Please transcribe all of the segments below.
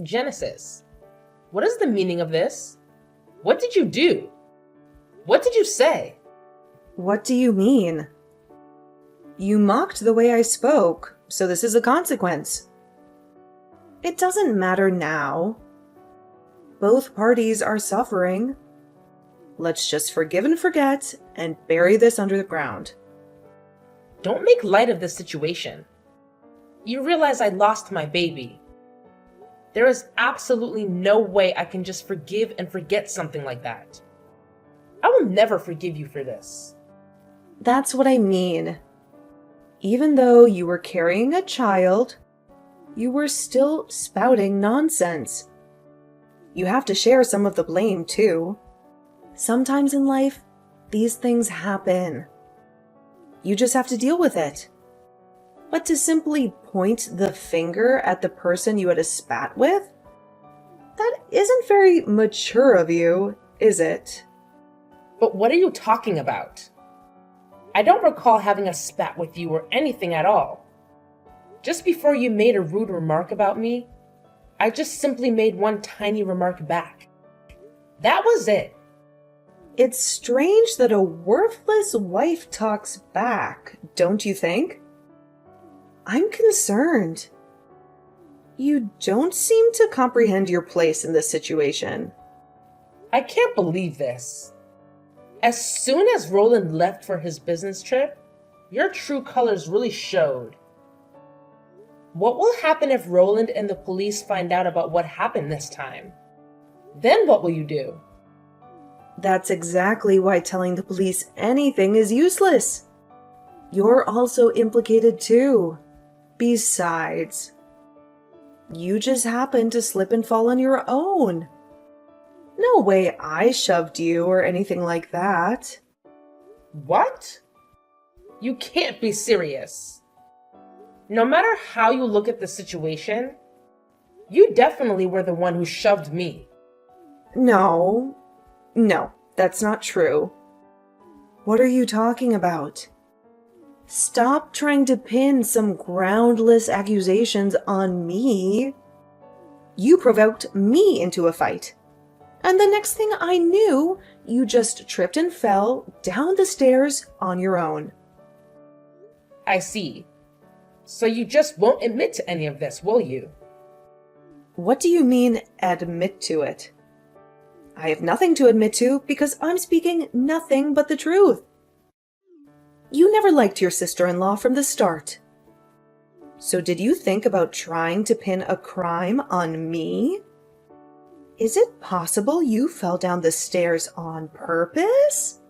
Genesis, what is the meaning of this? What did you do? What did you say? What do you mean? You mocked the way I spoke, so this is a consequence. It doesn't matter now. Both parties are suffering. Let's just forgive and forget and bury this under the ground. Don't make light of this situation. You realize I lost my baby. There is absolutely no way I can just forgive and forget something like that. I will never forgive you for this. That's what I mean. Even though you were carrying a child, you were still spouting nonsense. You have to share some of the blame, too. Sometimes in life, these things happen. You just have to deal with it. But to simply point the finger at the person you had a spat with? That isn't very mature of you, is it? But what are you talking about? I don't recall having a spat with you or anything at all. Just before you made a rude remark about me, I just simply made one tiny remark back. That was it. It's strange that a worthless wife talks back, don't you think? I'm concerned. You don't seem to comprehend your place in this situation. I can't believe this. As soon as Roland left for his business trip, your true colors really showed. What will happen if Roland and the police find out about what happened this time? Then what will you do? That's exactly why telling the police anything is useless. You're also implicated too. Besides, you just happened to slip and fall on your own. No way I shoved you or anything like that. What? You can't be serious. No matter how you look at the situation, you definitely were the one who shoved me. No, that's not true. What are you talking about? Stop trying to pin some groundless accusations on me. You provoked me into a fight. And the next thing I knew, you just tripped and fell down the stairs on your own. I see. So you just won't admit to any of this, will you? What do you mean, admit to it? I have nothing to admit to because I'm speaking nothing but the truth. You never liked your sister-in-law from the start. So did you think about trying to pin a crime on me? Is it possible you fell down the stairs on purpose?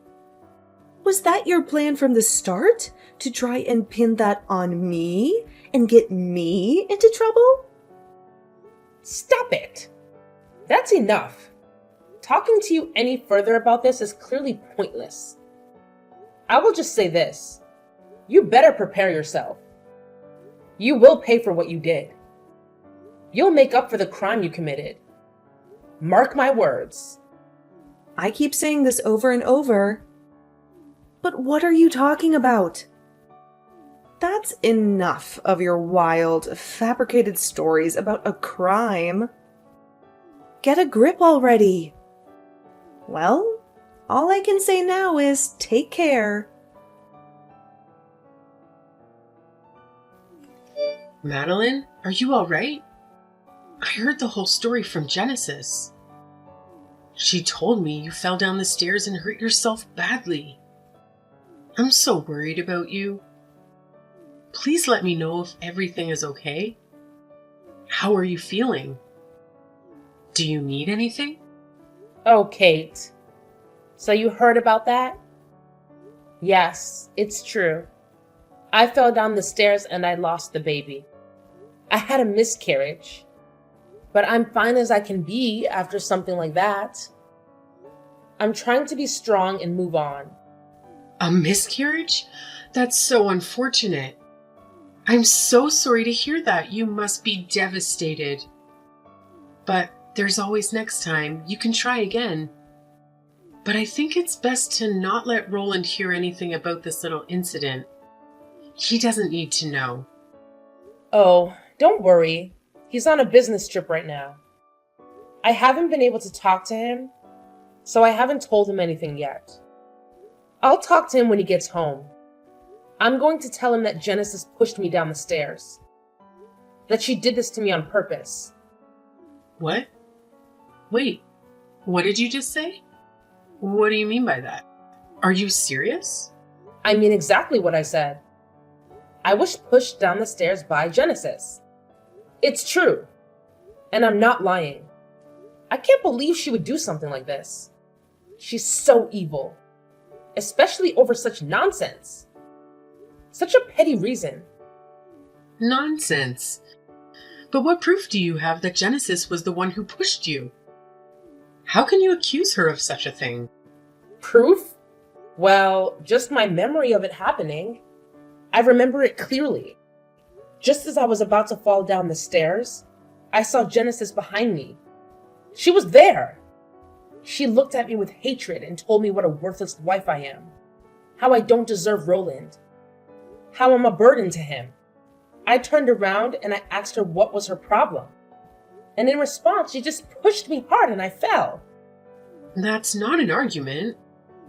Was that your plan from the start? To try and pin that on me and get me into trouble? Stop it! That's enough. Talking to you any further about this is clearly pointless. I will just say this. You better prepare yourself. You will pay for what you did. You'll make up for the crime you committed. Mark my words. I keep saying this over and over. But what are you talking about? That's enough of your wild, fabricated stories about a crime. Get a grip already. Well, all I can say now is take care. Madeline, are you all right? I heard the whole story from Genesis. She told me you fell down the stairs and hurt yourself badly. I'm so worried about you. Please let me know if everything is okay. How are you feeling? Do you need anything? Oh, Kate. So you heard about that? Yes, it's true. I fell down the stairs and I lost the baby. I had a miscarriage. But I'm fine as I can be after something like that. I'm trying to be strong and move on. A miscarriage? That's so unfortunate. I'm so sorry to hear that. You must be devastated. But there's always next time. You can try again. But I think it's best to not let Roland hear anything about this little incident. He doesn't need to know. Oh, don't worry. He's on a business trip right now. I haven't been able to talk to him, so I haven't told him anything yet. I'll talk to him when he gets home. I'm going to tell him that Genesis pushed me down the stairs. That she did this to me on purpose. What? Wait, what did you just say? What do you mean by that? Are you serious? I mean exactly what I said. I was pushed down the stairs by Genesis. It's true. And I'm not lying. I can't believe she would do something like this. She's so evil. Especially over such nonsense. Such a petty reason. Nonsense. But what proof do you have that Genesis was the one who pushed you? How can you accuse her of such a thing? Proof? Well, just my memory of it happening. I remember it clearly. Just as I was about to fall down the stairs, I saw Genesis behind me. She was there. She looked at me with hatred and told me what a worthless wife I am. How I don't deserve Roland. How I'm a burden to him. I turned around and I asked her what was her problem. And in response, she just pushed me hard and I fell. That's not an argument.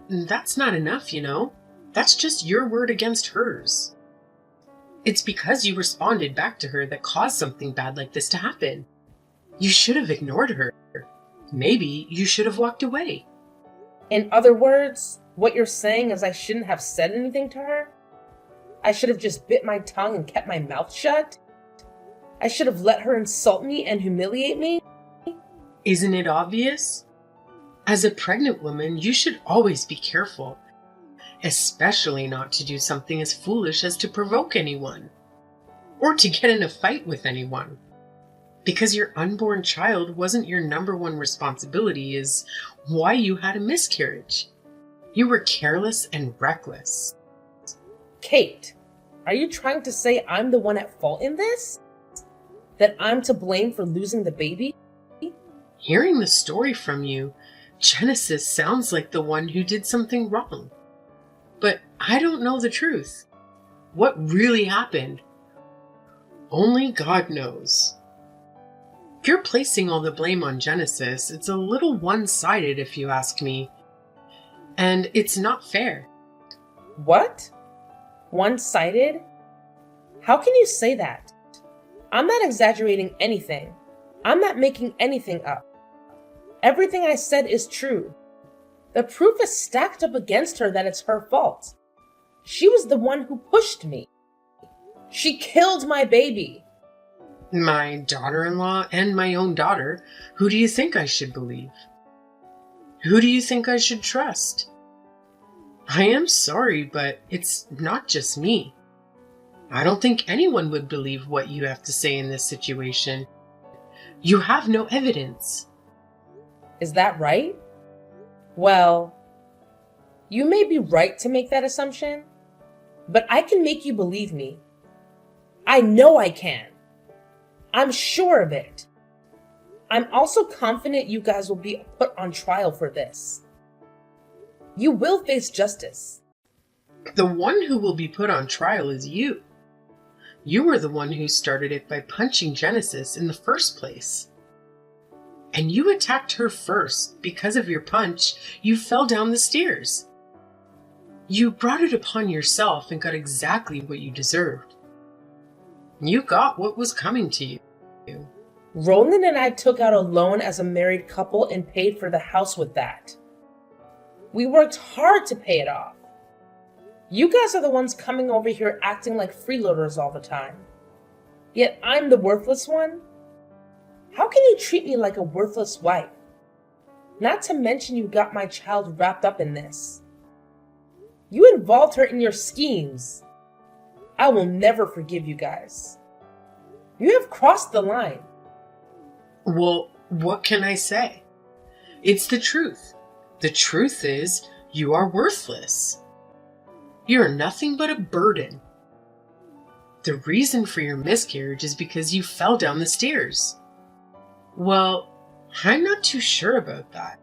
That's not enough, you know. That's just your word against hers. It's because you responded back to her that caused something bad like this to happen. You should have ignored her. Maybe you should have walked away. In other words, what you're saying is I shouldn't have said anything to her? I should have just bit my tongue and kept my mouth shut? I should have let her insult me and humiliate me? Isn't it obvious? As a pregnant woman, you should always be careful, especially not to do something as foolish as to provoke anyone, or to get in a fight with anyone. Because your unborn child wasn't your number one responsibility is why you had a miscarriage. You were careless and reckless. Kate, are you trying to say I'm the one at fault in this? That I'm to blame for losing the baby? Hearing the story from you, Genesis sounds like the one who did something wrong. But I don't know the truth. What really happened? Only God knows. If you're placing all the blame on Genesis, it's a little one-sided if you ask me. And it's not fair. What? One-sided? How can you say that? I'm not exaggerating anything. I'm not making anything up. Everything I said is true. The proof is stacked up against her that it's her fault. She was the one who pushed me. She killed my baby. My daughter-in-law and my own daughter, who do you think I should believe? Who do you think I should trust? I am sorry, but it's not just me. I don't think anyone would believe what you have to say in this situation. You have no evidence. Is that right? Well, you may be right to make that assumption, but I can make you believe me. I know I can. I'm sure of it. I'm also confident you guys will be put on trial for this. You will face justice. The one who will be put on trial is you. You were the one who started it by punching Genesis in the first place. And you attacked her first. Because of your punch, you fell down the stairs. You brought it upon yourself and got exactly what you deserved. You got what was coming to you. Roland and I took out a loan as a married couple and paid for the house with that. We worked hard to pay it off. You guys are the ones coming over here acting like freeloaders all the time. Yet I'm the worthless one? How can you treat me like a worthless wife? Not to mention you got my child wrapped up in this. You involved her in your schemes. I will never forgive you guys. You have crossed the line. Well, what can I say? It's the truth. The truth is, you are worthless. You're nothing but a burden. The reason for your miscarriage is because you fell down the stairs. Well, I'm not too sure about that.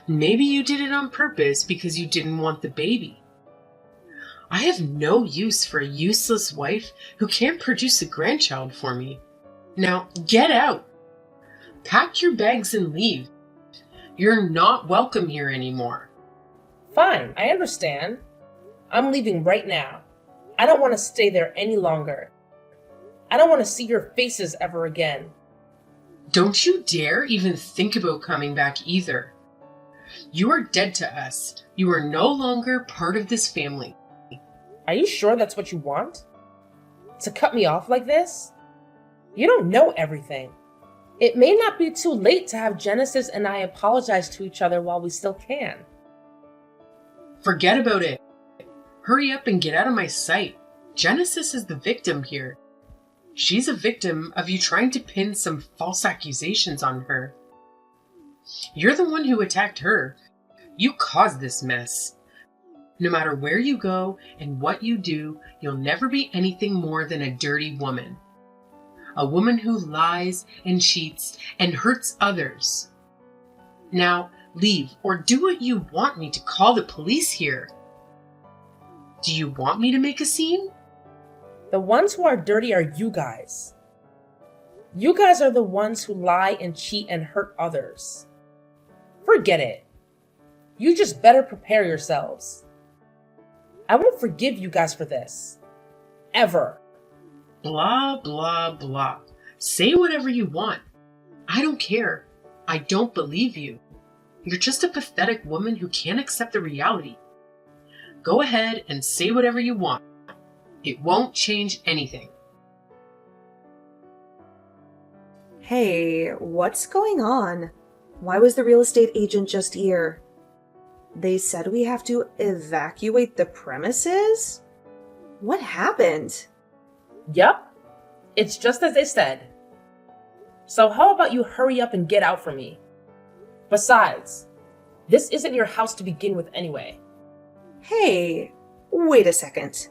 Maybe you did it on purpose because you didn't want the baby. I have no use for a useless wife who can't produce a grandchild for me. Now, get out! Pack your bags and leave. You're not welcome here anymore. Fine, I understand. I'm leaving right now. I don't want to stay there any longer. I don't want to see your faces ever again. Don't you dare even think about coming back either. You are dead to us. You are no longer part of this family. Are you sure that's what you want? To cut me off like this? You don't know everything. It may not be too late to have Genesis and I apologize to each other while we still can. Forget about it. Hurry up and get out of my sight. Genesis is the victim here. She's a victim of you trying to pin some false accusations on her. You're the one who attacked her. You caused this mess. No matter where you go and what you do, you'll never be anything more than a dirty woman. A woman who lies and cheats and hurts others. Now, leave or do what you want me to call the police here. Do you want me to make a scene? The ones who are dirty are you guys. You guys are the ones who lie and cheat and hurt others. Forget it. You just better prepare yourselves. I won't forgive you guys for this. Ever. Blah, blah, blah. Say whatever you want. I don't care. I don't believe you. You're just a pathetic woman who can't accept the reality. Go ahead and say whatever you want. It won't change anything. Hey, what's going on? Why was the real estate agent just here? They said we have to evacuate the premises? What happened? Yup. It's just as they said. So how about you hurry up and get out for me? Besides, this isn't your house to begin with anyway. Hey, wait a second.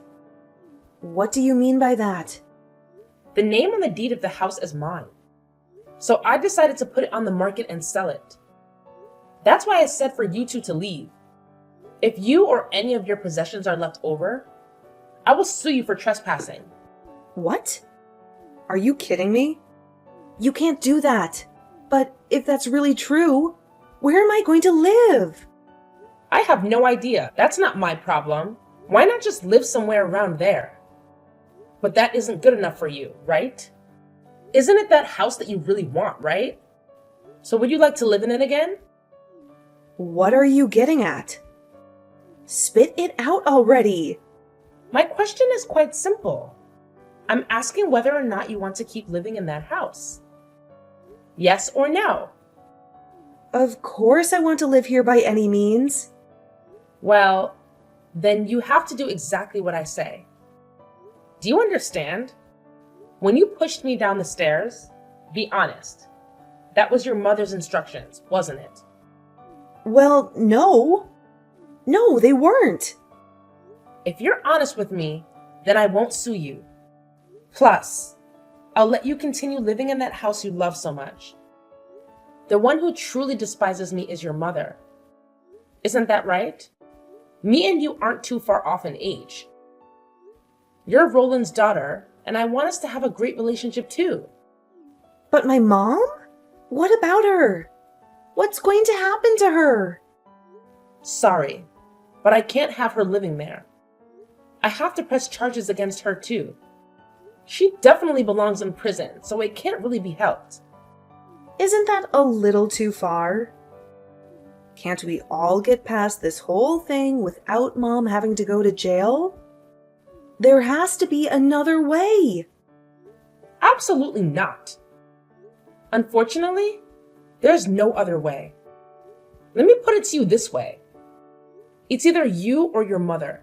What do you mean by that? The name on the deed of the house is mine. So I decided to put it on the market and sell it. That's why I said for you two to leave. If you or any of your possessions are left over, I will sue you for trespassing. What? Are you kidding me? You can't do that. But if that's really true, where am I going to live? I have no idea. That's not my problem. Why not just live somewhere around there? But that isn't good enough for you, right? Isn't it that house that you really want, right? So would you like to live in it again? What are you getting at? Spit it out already. My question is quite simple. I'm asking whether or not you want to keep living in that house. Yes or no? Of course I want to live here by any means. Well, then you have to do exactly what I say. Do you understand? When you pushed me down the stairs, be honest. That was your mother's instructions, wasn't it? Well, no. No, they weren't. If you're honest with me, then I won't sue you. Plus, I'll let you continue living in that house you love so much. The one who truly despises me is your mother. Isn't that right? Me and you aren't too far off in age. You're Roland's daughter, and I want us to have a great relationship too. But my mom? What about her? What's going to happen to her? Sorry, but I can't have her living there. I have to press charges against her too. She definitely belongs in prison, so it can't really be helped. Isn't that a little too far? Can't we all get past this whole thing without Mom having to go to jail? There has to be another way. Absolutely not. Unfortunately, there's no other way. Let me put it to you this way. It's either you or your mother.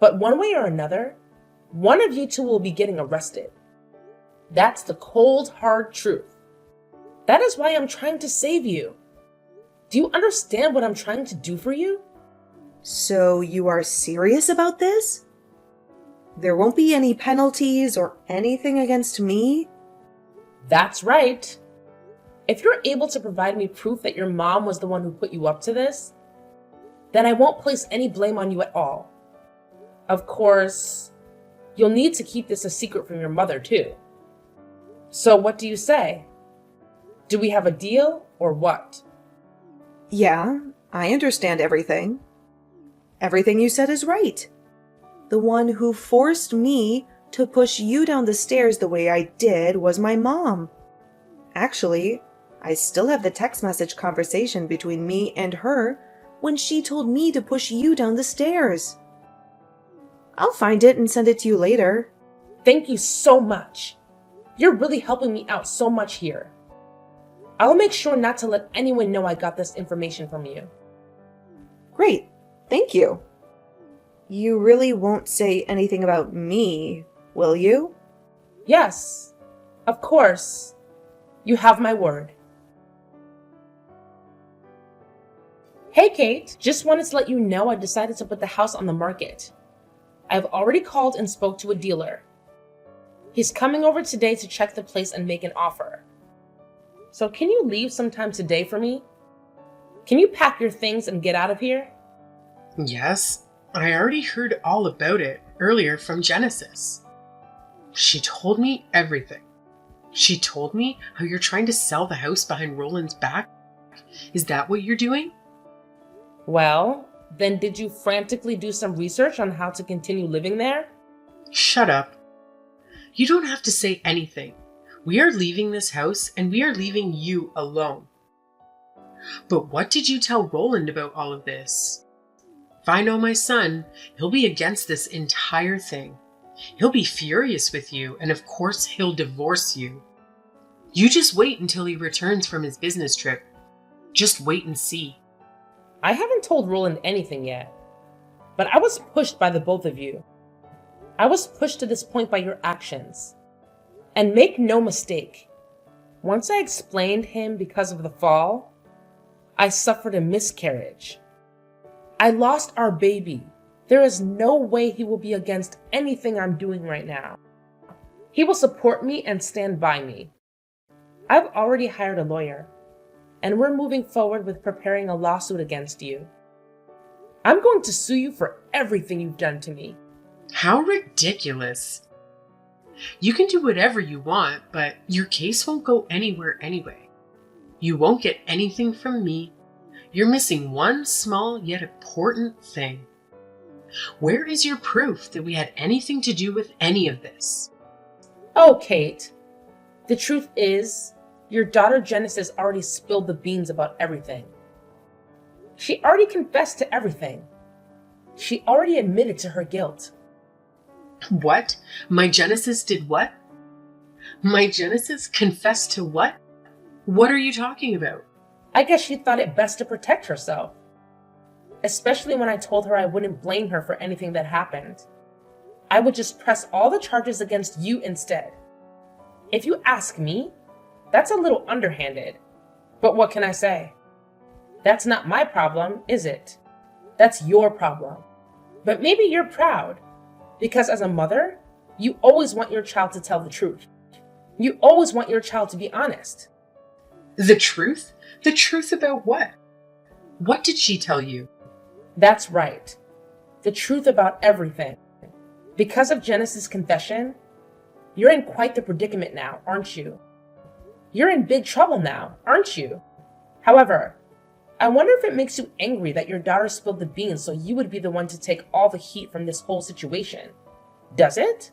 But one way or another, one of you two will be getting arrested. That's the cold, hard truth. That is why I'm trying to save you. Do you understand what I'm trying to do for you? So you are serious about this? There won't be any penalties or anything against me? That's right. If you're able to provide me proof that your mom was the one who put you up to this, then I won't place any blame on you at all. Of course, you'll need to keep this a secret from your mother too. So what do you say? Do we have a deal or what? Yeah, I understand everything. Everything you said is right. The one who forced me to push you down the stairs the way I did was my mom. Actually, I still have the text message conversation between me and her when she told me to push you down the stairs. I'll find it and send it to you later. Thank you so much. You're really helping me out so much here. I'll make sure not to let anyone know I got this information from you. Great, thank you. You really won't say anything about me, will you? Yes, of course. You have my word. Hey Kate, just wanted to let you know I decided to put the house on the market. I've already called and spoke to a dealer. He's coming over today to check the place and make an offer. So can you leave sometime today for me? Can you pack your things and get out of here? Yes, I already heard all about it earlier from Genesis. She told me everything. She told me how you're trying to sell the house behind Roland's back. Is that what you're doing? Well, then did you frantically do some research on how to continue living there? Shut up. You don't have to say anything. We are leaving this house and we are leaving you alone. But what did you tell Roland about all of this? If I know my son, he'll be against this entire thing. He'll be furious with you, and of course he'll divorce you. You just wait until he returns from his business trip. Just wait and see. I haven't told Roland anything yet, but I was pushed by the both of you. I was pushed to this point by your actions. And make no mistake, once I explained him because of the fall, I suffered a miscarriage. I lost our baby. There is no way he will be against anything I'm doing right now. He will support me and stand by me. I've already hired a lawyer, and we're moving forward with preparing a lawsuit against you. I'm going to sue you for everything you've done to me. How ridiculous. You can do whatever you want, but your case won't go anywhere anyway. You won't get anything from me. You're missing one small yet important thing. Where is your proof that we had anything to do with any of this? Oh, Kate, the truth is, your daughter Genesis already spilled the beans about everything. She already confessed to everything. She already admitted to her guilt. What? My Genesis did what? My Genesis confessed to what? What are you talking about? I guess she thought it best to protect herself. Especially when I told her I wouldn't blame her for anything that happened. I would just press all the charges against you instead. If you ask me, that's a little underhanded. But what can I say? That's not my problem, is it? That's your problem. But maybe you're proud. Because as a mother, you always want your child to tell the truth. You always want your child to be honest. The truth? The truth about what? What did she tell you? That's right. The truth about everything. Because of Genesis' confession, you're in quite the predicament now, aren't you? You're in big trouble now, aren't you? However, I wonder if it makes you angry that your daughter spilled the beans so you would be the one to take all the heat from this whole situation. Does it?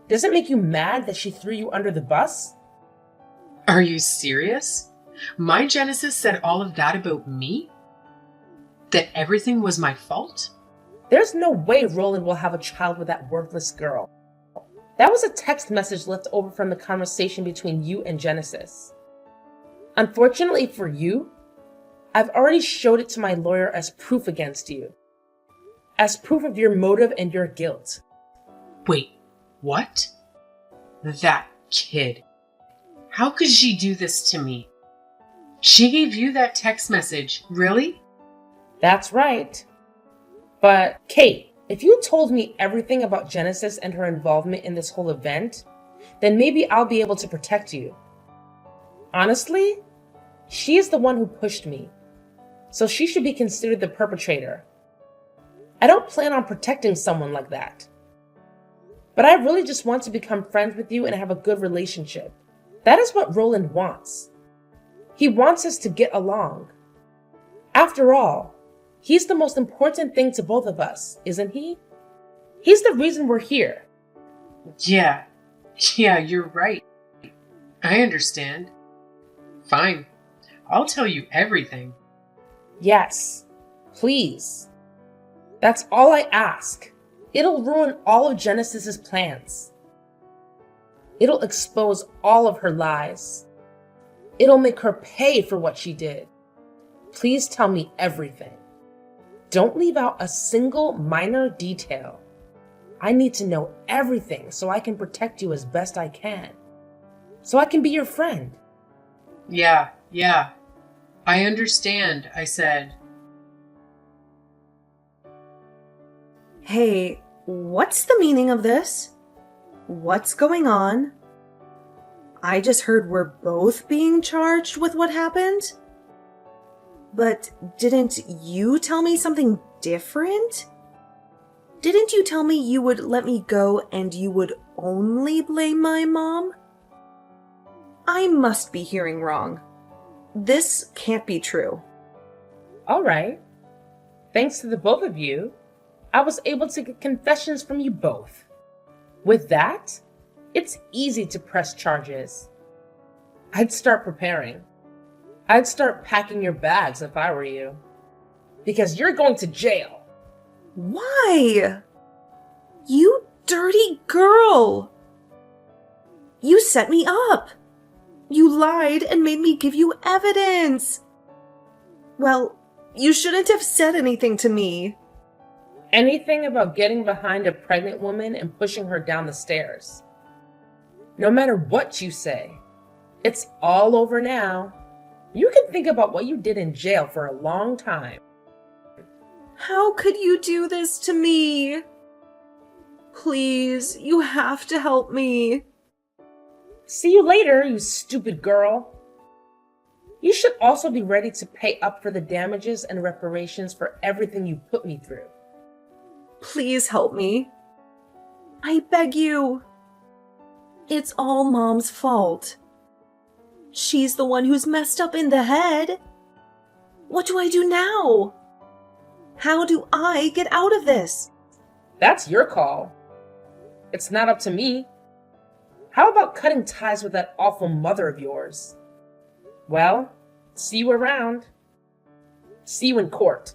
Does it make you mad that she threw you under the bus? Are you serious? My Genesis said all of that about me? That everything was my fault? There's no way Roland will have a child with that worthless girl. That was a text message left over from the conversation between you and Genesis. Unfortunately for you, I've already showed it to my lawyer as proof against you. As proof of your motive and your guilt. Wait, what? That kid. How could she do this to me? She gave you that text message, really? That's right. But, Kate, if you told me everything about Genesis and her involvement in this whole event, then maybe I'll be able to protect you. Honestly, she is the one who pushed me, so she should be considered the perpetrator. I don't plan on protecting someone like that. But I really just want to become friends with you and have a good relationship. That is what Roland wants. He wants us to get along. After all, he's the most important thing to both of us, isn't he? He's the reason we're here. Yeah, you're right. I understand. Fine. I'll tell you everything. Yes, please. That's all I ask. It'll ruin all of Genesis's plans. It'll expose all of her lies. It'll make her pay for what she did. Please tell me everything. Don't leave out a single minor detail. I need to know everything so I can protect you as best I can. So I can be your friend. Yeah. I understand, I said. Hey, what's the meaning of this? What's going on? I just heard we're both being charged with what happened. But didn't you tell me something different? Didn't you tell me you would let me go and you would only blame my mom? I must be hearing wrong. This can't be true. All right. Thanks to the both of you, I was able to get confessions from you both. With that, it's easy to press charges. I'd start preparing. I'd start packing your bags if I were you. Because you're going to jail. Why? You dirty girl! You set me up! You lied and made me give you evidence! Well, you shouldn't have said anything to me. Anything about getting behind a pregnant woman and pushing her down the stairs. No matter what you say, it's all over now. You can think about what you did in jail for a long time. How could you do this to me? Please, you have to help me. See you later, you stupid girl. You should also be ready to pay up for the damages and reparations for everything you put me through. Please help me. I beg you. It's all Mom's fault. She's the one who's messed up in the head. What do I do now? How do I get out of this? That's your call. It's not up to me. How about cutting ties with that awful mother of yours? Well, see you around. See you in court.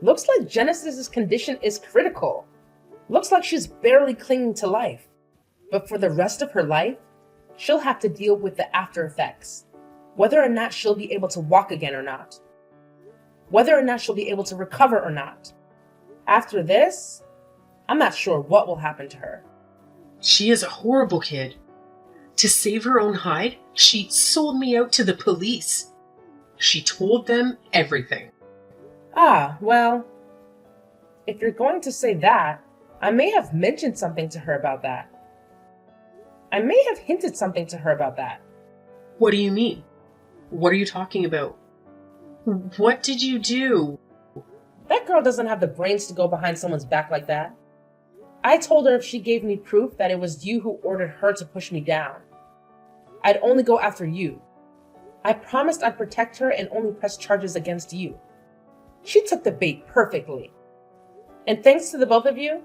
Looks like Genesis's condition is critical. Looks like she's barely clinging to life. But for the rest of her life, she'll have to deal with the after effects. Whether or not she'll be able to walk again or not. Whether or not she'll be able to recover or not. After this, I'm not sure what will happen to her. She is a horrible kid. To save her own hide, she sold me out to the police. She told them everything. Ah, well, if you're going to say that, I may have mentioned something to her about that. I may have hinted something to her about that. What do you mean? What are you talking about? What did you do? That girl doesn't have the brains to go behind someone's back like that. I told her if she gave me proof that it was you who ordered her to push me down, I'd only go after you. I promised I'd protect her and only press charges against you. She took the bait perfectly. And thanks to the both of you,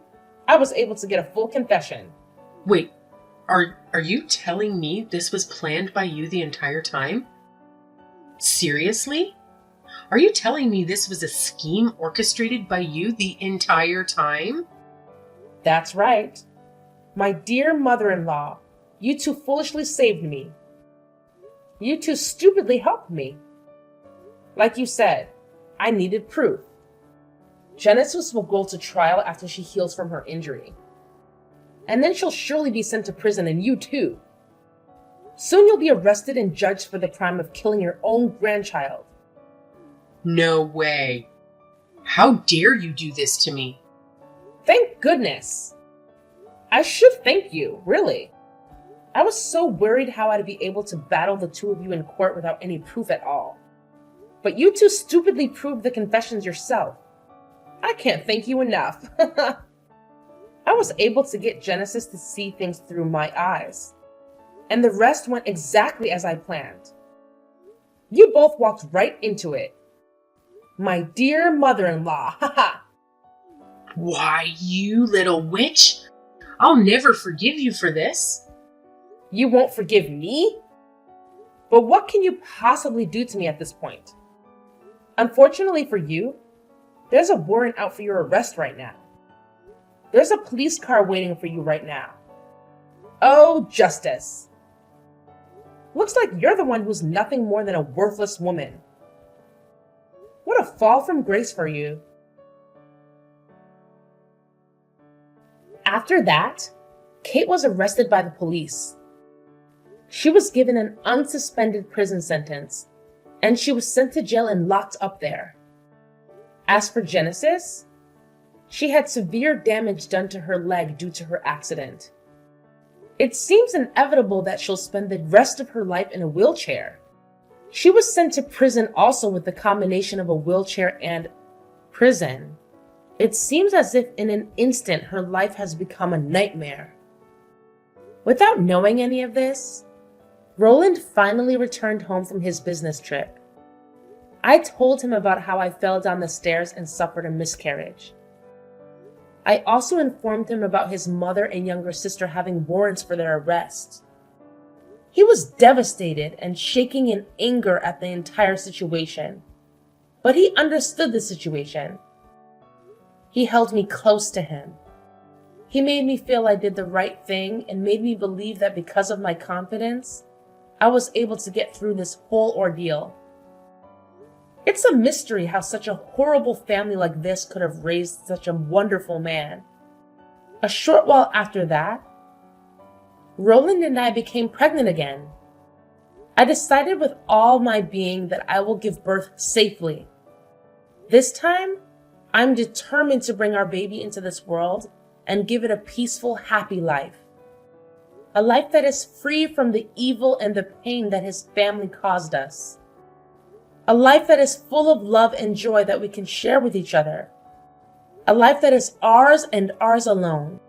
I was able to get a full confession. Wait, are you telling me this was planned by you the entire time? Seriously? Are you telling me this was a scheme orchestrated by you the entire time? That's right. My dear mother-in-law, you two foolishly saved me. You two stupidly helped me. Like you said, I needed proof. Genesis will go to trial after she heals from her injury. And then she'll surely be sent to prison, and you too. Soon you'll be arrested and judged for the crime of killing your own grandchild. No way. How dare you do this to me? Thank goodness. I should thank you, really. I was so worried how I'd be able to battle the two of you in court without any proof at all. But you two stupidly proved the confessions yourself. I can't thank you enough. I was able to get Genesis to see things through my eyes, and the rest went exactly as I planned. You both walked right into it. My dear mother-in-law, haha. Why, you little witch! I'll never forgive you for this. You won't forgive me? But what can you possibly do to me at this point? Unfortunately for you, there's a warrant out for your arrest right now. There's a police car waiting for you right now. Oh, justice. Looks like you're the one who's nothing more than a worthless woman. What a fall from grace for you. After that, Kate was arrested by the police. She was given an unsuspended prison sentence, and she was sent to jail and locked up there. As for Genesis, she had severe damage done to her leg due to her accident. It seems inevitable that she'll spend the rest of her life in a wheelchair. She was sent to prison also with the combination of a wheelchair and prison. It seems as if in an instant her life has become a nightmare. Without knowing any of this, Roland finally returned home from his business trip. I told him about how I fell down the stairs and suffered a miscarriage. I also informed him about his mother and younger sister having warrants for their arrest. He was devastated and shaking in anger at the entire situation, but he understood the situation. He held me close to him. He made me feel I did the right thing and made me believe that because of my confidence, I was able to get through this whole ordeal. It's a mystery how such a horrible family like this could have raised such a wonderful man. A short while after that, Roland and I became pregnant again. I decided with all my being that I will give birth safely. This time, I'm determined to bring our baby into this world and give it a peaceful, happy life. A life that is free from the evil and the pain that his family caused us. A life that is full of love and joy that we can share with each other. A life that is ours and ours alone.